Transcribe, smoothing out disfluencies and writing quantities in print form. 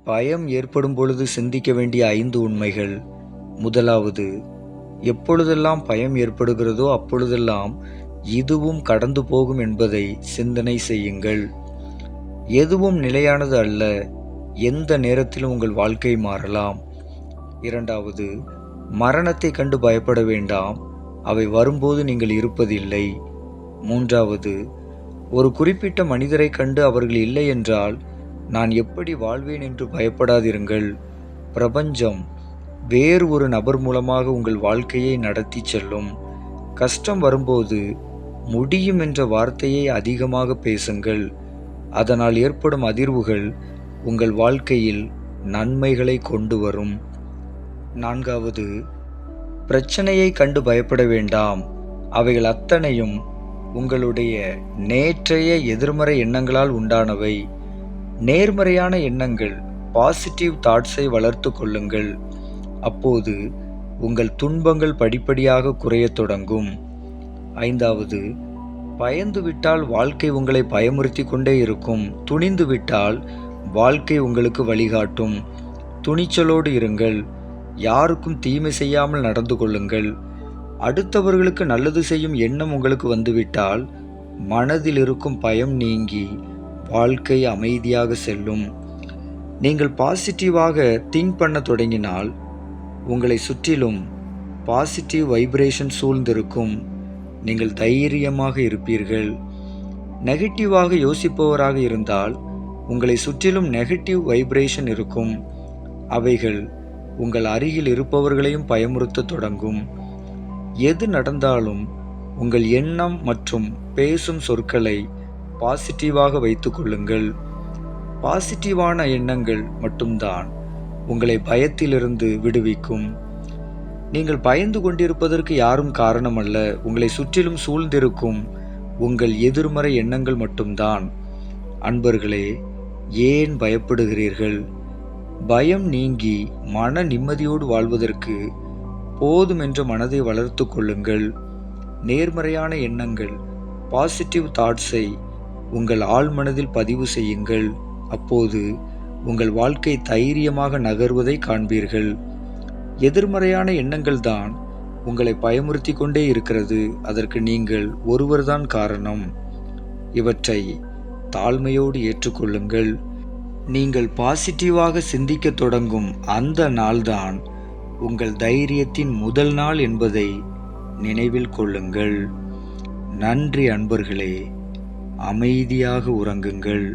பயம் ஏற்படும் பொழுது சிந்திக்க வேண்டிய 5 உண்மைகள். முதலாவது, எப்பொழுதெல்லாம் பயம் ஏற்படுகிறதோ அப்பொழுதெல்லாம் இதுவும் கடந்து போகும் என்பதை சிந்தனை செய்யுங்கள். எதுவும் நிலையானது அல்ல. எந்த நேரத்திலும் உங்கள் வாழ்க்கை மாறலாம். இரண்டாவது, மரணத்தை கண்டு பயப்பட வேண்டாம். அவை வரும்போது நீங்கள் இருப்பதில்லை. மூன்றாவது, ஒரு குறிப்பிட்ட மனிதரை கண்டு அவர்கள் இல்லை என்றால் நான் எப்படி வாழ்வேன் என்று பயப்படாதிருங்கள். பிரபஞ்சம் வேறு ஒரு நபர் மூலமாக உங்கள் வாழ்க்கையை நடத்தி செல்லும். கஷ்டம் வரும்போது முடியும் என்ற வார்த்தையை அதிகமாக பேசுங்கள். அதனால் ஏற்படும் அதிர்வுகள் உங்கள் வாழ்க்கையில் நன்மைகளை கொண்டு வரும். நான்காவது, பிரச்சனையை கண்டு பயப்பட வேண்டாம். அவைகள் அத்தனையும் உங்களுடைய நேற்றைய எதிர்மறை எண்ணங்களால் உண்டானவை. நேர்மறையான எண்ணங்கள், பாசிட்டிவ் தாட்ஸை வளர்த்து கொள்ளுங்கள். அப்போது உங்கள் துன்பங்கள் படிப்படியாக குறையத் தொடங்கும். ஐந்தாவது, பயந்து விட்டால் வாழ்க்கை உங்களை பயமுறுத்தி கொண்டே இருக்கும். துணிந்து விட்டால் வாழ்க்கை உங்களுக்கு வழிகாட்டும். துணிச்சலோடு இருங்கள். யாருக்கும் தீமை செய்யாமல் நடந்து கொள்ளுங்கள். அடுத்தவர்களுக்கு நல்லது செய்யும் எண்ணம் உங்களுக்கு வந்துவிட்டால் மனதில் இருக்கும் பயம் நீங்கி வாழ்க்கை அமைதியாக செல்லும். நீங்கள் பாசிட்டிவாக திங்க் பண்ண தொடங்கினால் உங்களை சுற்றிலும் பாசிட்டிவ் வைப்ரேஷன் சூழ்ந்திருக்கும். நீங்கள் தைரியமாக இருப்பீர்கள். நெகட்டிவாக யோசிப்பவராக இருந்தால் உங்களை சுற்றிலும் நெகட்டிவ் வைப்ரேஷன் இருக்கும். அவைகள் உங்கள் அருகில் இருப்பவர்களையும் பயமுறுத்த தொடங்கும். எது நடந்தாலும் உங்கள் எண்ணம் மற்றும் பேசும் சொற்களை பாசிட்டிவாக வைத்துக் கொள்ளுங்கள். பாசிட்டிவான எண்ணங்கள் மட்டும்தான் உங்களை பயத்திலிருந்து விடுவிக்கும். நீங்கள் பயந்து கொண்டிருப்பதற்கு யாரும் காரணமல்ல. உங்களை சுற்றிலும் சூழ்ந்திருக்கும் உங்கள் எதிர்மறை எண்ணங்கள் மட்டும்தான். அன்பர்களே, ஏன் பயப்படுகிறீர்கள்? பயம் நீங்கி மன நிம்மதியோடு வாழ்வதற்கு போதும் என்ற மனதை வளர்த்து கொள்ளுங்கள். நேர்மறையான எண்ணங்கள், பாசிட்டிவ் தாட்ஸை உங்கள் ஆழ்மனதில் பதிவு செய்யுங்கள். அப்போது உங்கள் வாழ்க்கை தைரியமாக நகர்வதை காண்பீர்கள். எதிர்மறையான எண்ணங்கள் தான் உங்களை பயமுறுத்தி கொண்டே இருக்கிறது. அதற்கு நீங்கள் ஒருவர்தான் காரணம். இவற்றை தாழ்மையோடு ஏற்றுக்கொள்ளுங்கள். நீங்கள் பாசிட்டிவாக சிந்திக்க தொடங்கும் அந்த நாள்தான் உங்கள் தைரியத்தின் முதல் நாள் என்பதை நினைவில் கொள்ளுங்கள். நன்றி அன்பர்களே. அமைதியாக உறங்குங்கள்.